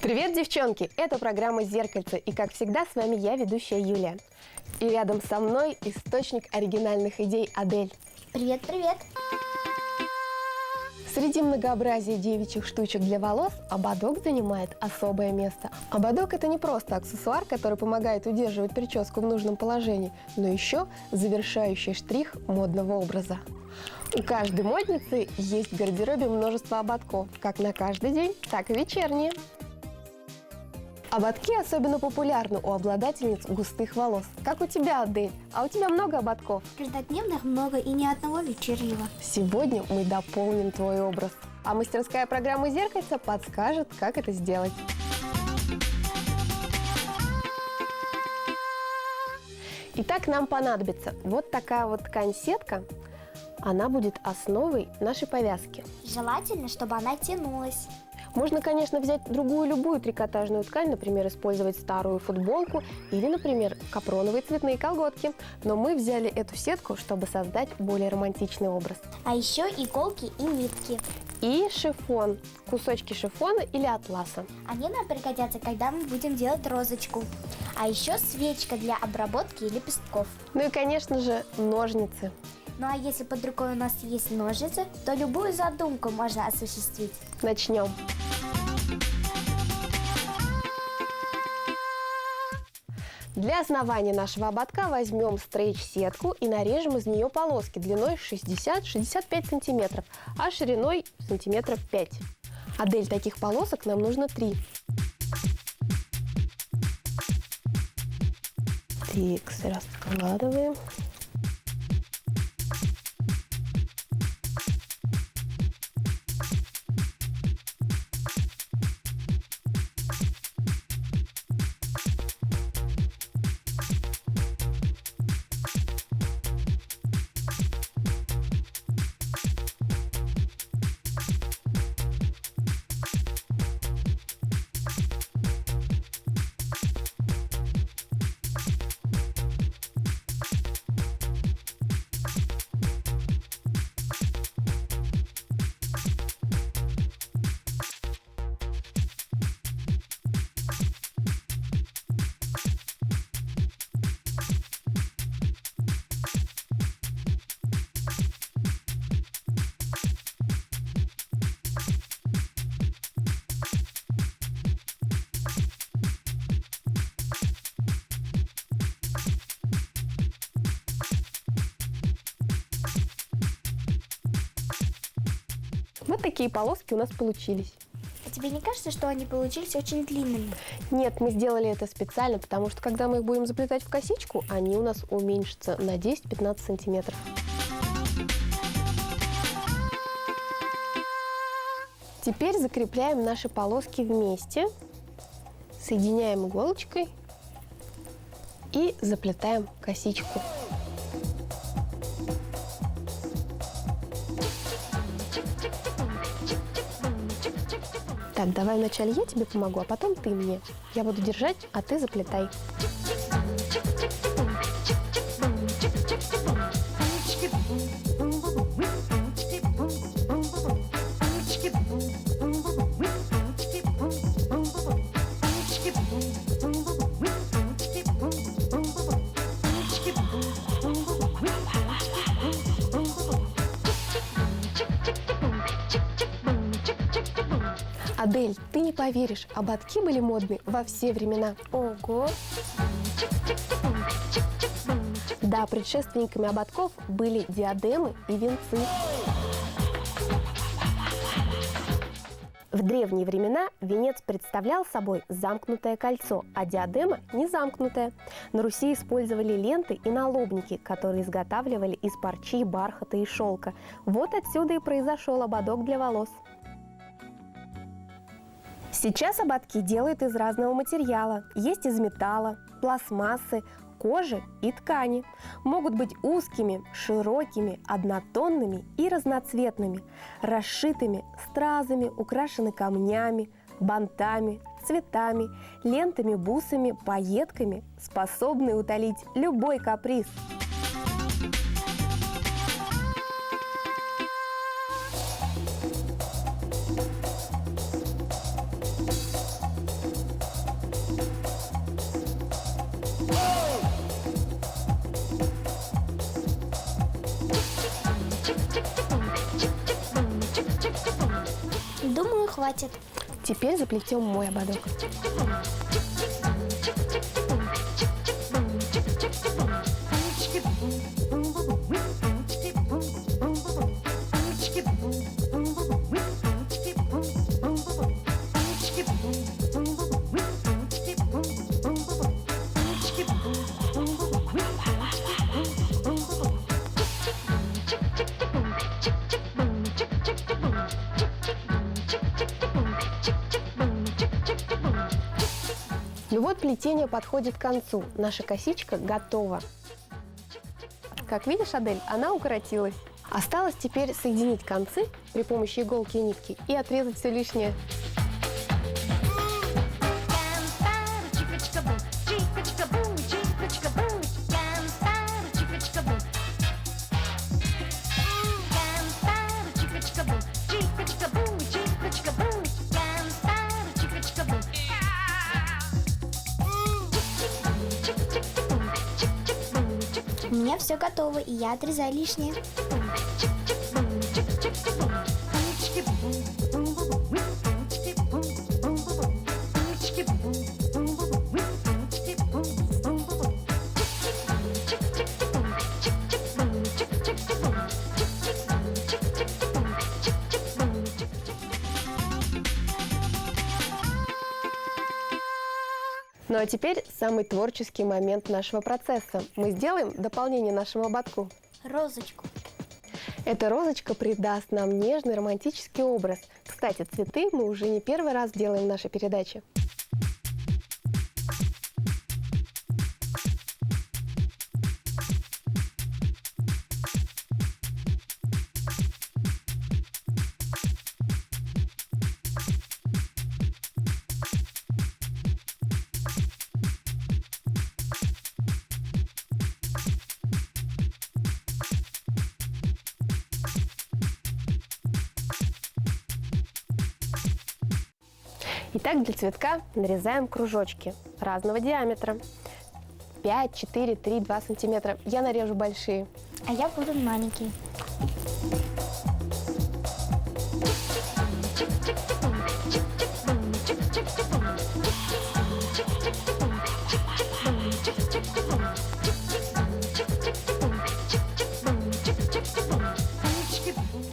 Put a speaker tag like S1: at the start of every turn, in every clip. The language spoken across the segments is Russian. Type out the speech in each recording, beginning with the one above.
S1: Привет, девчонки! Это программа «Зеркальце», и, как всегда, с вами я, ведущая Юлия. И рядом со мной источник оригинальных идей Адель.
S2: Привет, привет!
S1: Среди многообразия девичьих штучек для волос ободок занимает особое место. Ободок – это не просто аксессуар, который помогает удерживать прическу в нужном положении, но еще завершающий штрих модного образа. У каждой модницы есть в гардеробе множество ободков, как на каждый день, так и вечерние. Ободки особенно популярны у обладательниц густых волос. Как у тебя, Адель? А у тебя много ободков?
S2: Каждодневных много и ни одного вечернего.
S1: Сегодня мы дополним твой образ. А мастерская программа «Зеркальце» подскажет, как это сделать. Итак, нам понадобится вот такая вот ткань-сетка. Она будет основой нашей повязки.
S2: Желательно, чтобы она тянулась.
S1: Можно, конечно, взять другую любую трикотажную ткань, например, использовать старую футболку или, например, капроновые цветные колготки. Но мы взяли эту сетку, чтобы создать более романтичный образ.
S2: А еще иголки и нитки.
S1: И шифон, кусочки шифона или атласа.
S2: Они нам пригодятся, когда мы будем делать розочку. А еще свечка для обработки лепестков.
S1: Ну и, конечно же, ножницы.
S2: Ну а если под рукой у нас есть ножницы, то любую задумку можно осуществить.
S1: Начнем. Для основания нашего ободка возьмем стрейч-сетку и нарежем из нее полоски длиной 60-65 сантиметров, а шириной сантиметров 5. Адель, таких полосок нам нужно 3. Так, раскладываем. Вот такие полоски у нас получились.
S2: А тебе не кажется, что они получились очень длинными?
S1: Нет, мы сделали это специально, потому что когда мы их будем заплетать в косичку, они у нас уменьшатся на 10-15 сантиметров. Теперь закрепляем наши полоски вместе, соединяем иголочкой и заплетаем косичку. Так, давай вначале я тебе помогу, а потом ты мне. Я буду держать, а ты заплетай. Адель, ты не поверишь, ободки были модны во все времена.
S2: Ого!
S1: Да, предшественниками ободков были диадемы и венцы. В древние времена венец представлял собой замкнутое кольцо, а диадема – не замкнутая. На Руси использовали ленты и налобники, которые изготавливали из парчи, бархата и шелка. Вот отсюда и произошел ободок для волос. Сейчас ободки делают из разного материала. Есть из металла, пластмассы, кожи и ткани. Могут быть узкими, широкими, однотонными и разноцветными, расшитыми стразами, украшены камнями, бантами, цветами, лентами, бусами, пайетками, способны утолить любой каприз.
S2: хватит.
S1: Теперь заплетем мой ободок. Ну вот, плетение подходит к концу. Наша косичка готова. Как видишь, Адель, она укоротилась. Осталось теперь соединить концы при помощи иголки и нитки и отрезать все лишнее.
S2: У меня все готово, и я отрезаю лишнее.
S1: Ну а теперь самый творческий момент нашего процесса. Мы сделаем дополнение нашему ободку.
S2: Розочку.
S1: Эта розочка придаст нам нежный романтический образ. Кстати, цветы мы уже не первый раз делаем в нашей передаче. Итак, для цветка нарезаем кружочки разного диаметра. 5, 4, 3, 2 сантиметра. Я нарежу большие.
S2: А я буду маленький.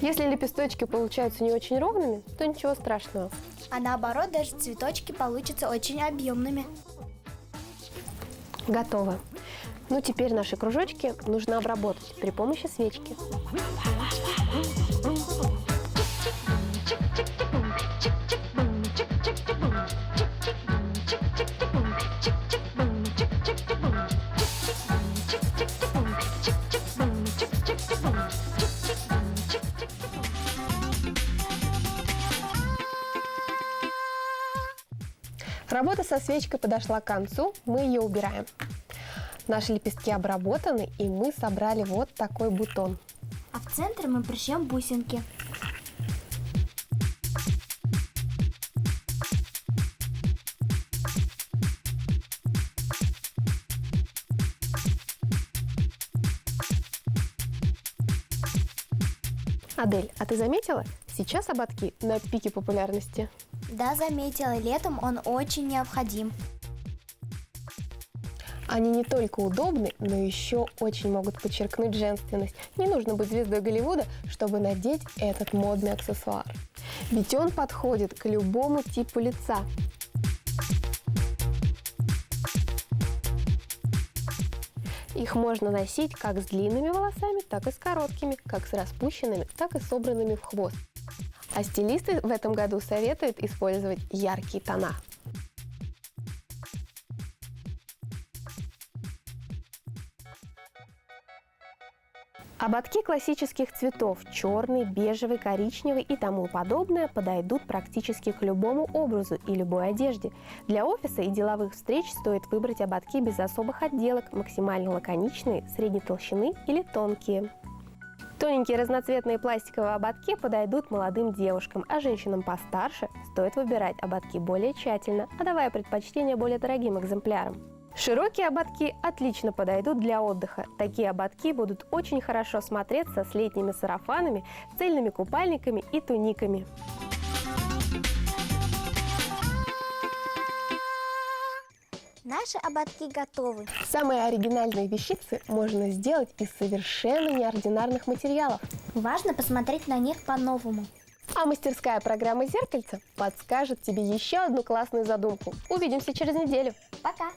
S1: Если лепесточки получаются не очень ровными, то ничего страшного.
S2: А наоборот, даже цветочки получатся очень объемными.
S1: Готово. Ну, теперь наши кружочки нужно обработать при помощи свечки. Работа со свечкой подошла к концу, мы ее убираем. Наши лепестки обработаны, и мы собрали вот такой бутон.
S2: А в центр мы пришьем бусинки.
S1: Адель, а ты заметила? Сейчас ободки на пике популярности.
S2: Да, заметила, летом он очень необходим.
S1: Они не только удобны, но еще очень могут подчеркнуть женственность. Не нужно быть звездой Голливуда, чтобы надеть этот модный аксессуар. Ведь он подходит к любому типу лица. Их можно носить как с длинными волосами, так и с короткими, как с распущенными, так и собранными в хвост. А стилисты в этом году советуют использовать яркие тона. Ободки классических цветов – черный, бежевый, коричневый и тому подобное – подойдут практически к любому образу и любой одежде. Для офиса и деловых встреч стоит выбрать ободки без особых отделок, максимально лаконичные, средней толщины или тонкие. Тоненькие разноцветные пластиковые ободки подойдут молодым девушкам, а женщинам постарше стоит выбирать ободки более тщательно, отдавая предпочтение более дорогим экземплярам. Широкие ободки отлично подойдут для отдыха. Такие ободки будут очень хорошо смотреться с летними сарафанами, цельными купальниками и туниками.
S2: Наши ободки готовы.
S1: Самые оригинальные вещицы можно сделать из совершенно неординарных материалов.
S2: Важно посмотреть на них по-новому.
S1: А мастерская программа «Зеркальце» подскажет тебе еще одну классную задумку. Увидимся через неделю.
S2: Пока!